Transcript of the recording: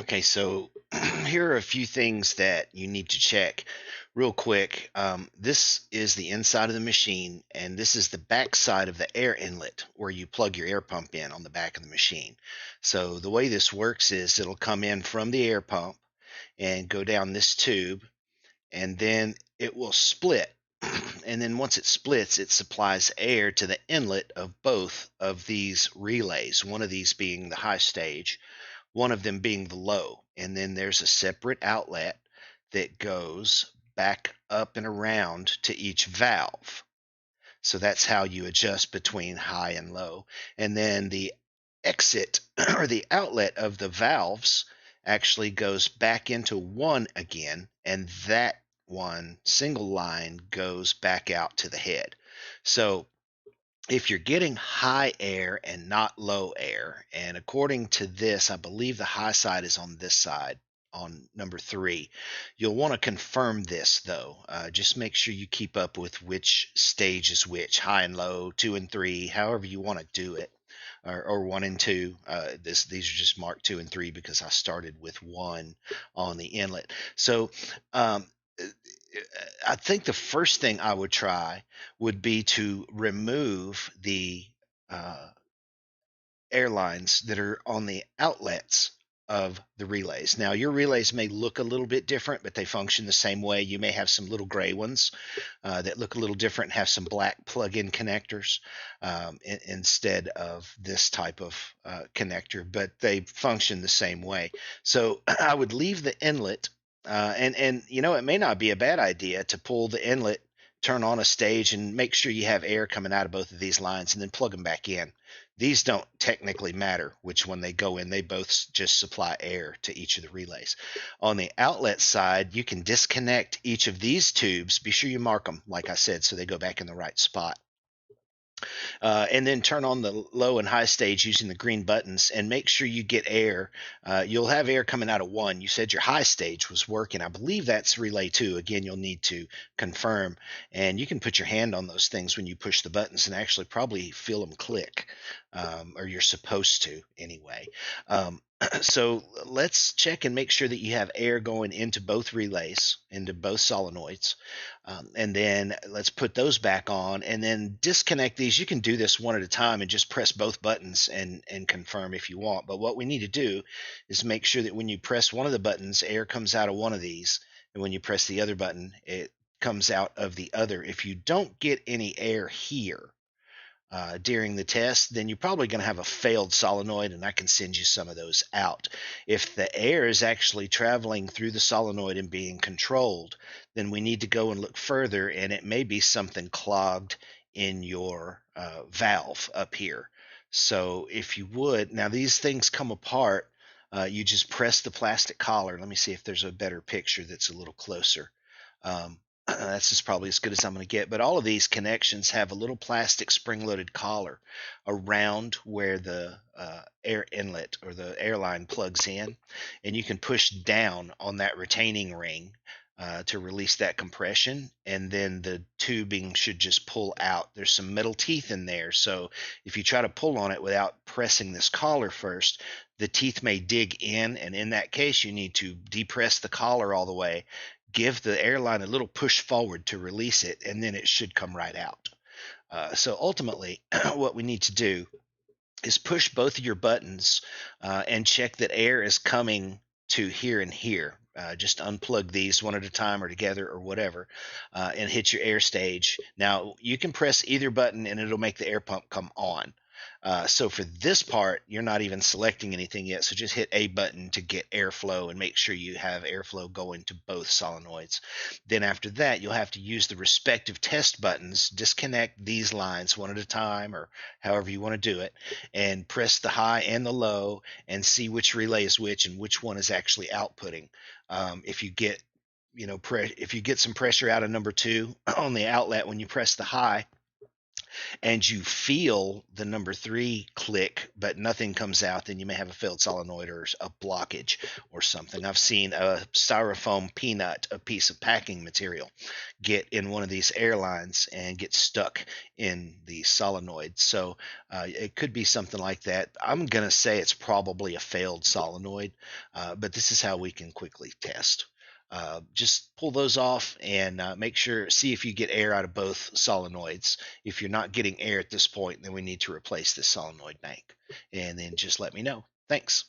Okay, so here are a few things that you need to check real quick. This is the inside of the machine, and this is the back side of the air inlet where you plug your air pump in on the back of the machine. So the way this works is it'll come in from the air pump and go down this tube, and then it will split. And then once it splits, it supplies air to the inlet of both of these relays, one of these being the high stage, one of them being the low. And then there's a separate outlet that goes back up and around to each valve. So that's how you adjust between high and low. And then the exit or the outlet of the valves actually goes back into one again, and that one single line goes back out to the head. So if you're getting high air and not low air, and according to this, I believe the high side is on this side on number three, you'll want to confirm this though. Just make sure you keep up with which stage is which, high and low, two and three, however you want to do it. Or one and two. These are just marked two and three because I started with one on the inlet. So um, I think the first thing I would try would be to remove the uh, airlines that are on the outlets of the relays. Now, your relays may look a little bit different, but they function the same way. You may have some little gray ones that look a little different, and have some black plug-in connectors instead of this type of connector, but they function the same way. So I would leave the inlet, and it may not be a bad idea to pull the inlet, turn on a stage, and make sure you have air coming out of both of these lines, and then plug them back in. These don't technically matter which one they go in. They both just supply air to each of the relays. On the outlet side, you can disconnect each of these tubes. Be sure you mark them, like I said, so they go back in the right spot. And then turn on the low and high stage using the green buttons and make sure you get air. You'll have air coming out of one. You said your high stage was working. I believe that's relay two. Again, you'll need to confirm. And you can put your hand on those things when you push the buttons and actually probably feel them click, or you're supposed to anyway. So let's check and make sure that you have air going into both relays, into both solenoids. And then let's put those back on and then disconnect these. You can do this one at a time and just press both buttons and confirm if you want. But what we need to do is make sure that when you press one of the buttons, air comes out of one of these. And when you press the other button, it comes out of the other. If you don't get any air here, during the test, then you're probably going to have a failed solenoid, and I can send you some of those out. If the air is actually traveling through the solenoid and being controlled, then we need to go and look further, and it may be something clogged in your valve up here. So if you would, now these things come apart. You just press the plastic collar. Let me see if there's a better picture that's a little closer. Um, that's just probably as good as I'm going to get. But all of these connections have a little plastic spring-loaded collar around where the air inlet or the airline plugs in, and you can push down on that retaining ring to release that compression, and then the tubing should just pull out. There's some metal teeth in there, so if you try to pull on it without pressing this collar first, the teeth may dig in, and in that case, you need to depress the collar all the way, give the airline a little push forward to release it, and then it should come right out. So ultimately, what we need to do is push both of your buttons and check that air is coming to here and here. Just unplug these one at a time or together or whatever, and hit your air stage. Now you can press either button and it'll make the air pump come on. So for this part, you're not even selecting anything yet. So just hit A button to get airflow and make sure you have airflow going to both solenoids. Then after that, you'll have to use the respective test buttons, disconnect these lines one at a time or however you want to do it, and press the high and the low and see which relay is which and which one is actually outputting. If you get if you get some pressure out of number two on the outlet when you press the high, and you feel the number three click, but nothing comes out, then you may have a failed solenoid or a blockage or something. I've seen a styrofoam peanut, a piece of packing material, get in one of these airlines and get stuck in the solenoid. So it could be something like that. I'm going to say it's probably a failed solenoid, but this is how we can quickly test. Just pull those off and make sure, see if you get air out of both solenoids. If you're not getting air at this point, then we need to replace this solenoid bank. And then just let me know. Thanks.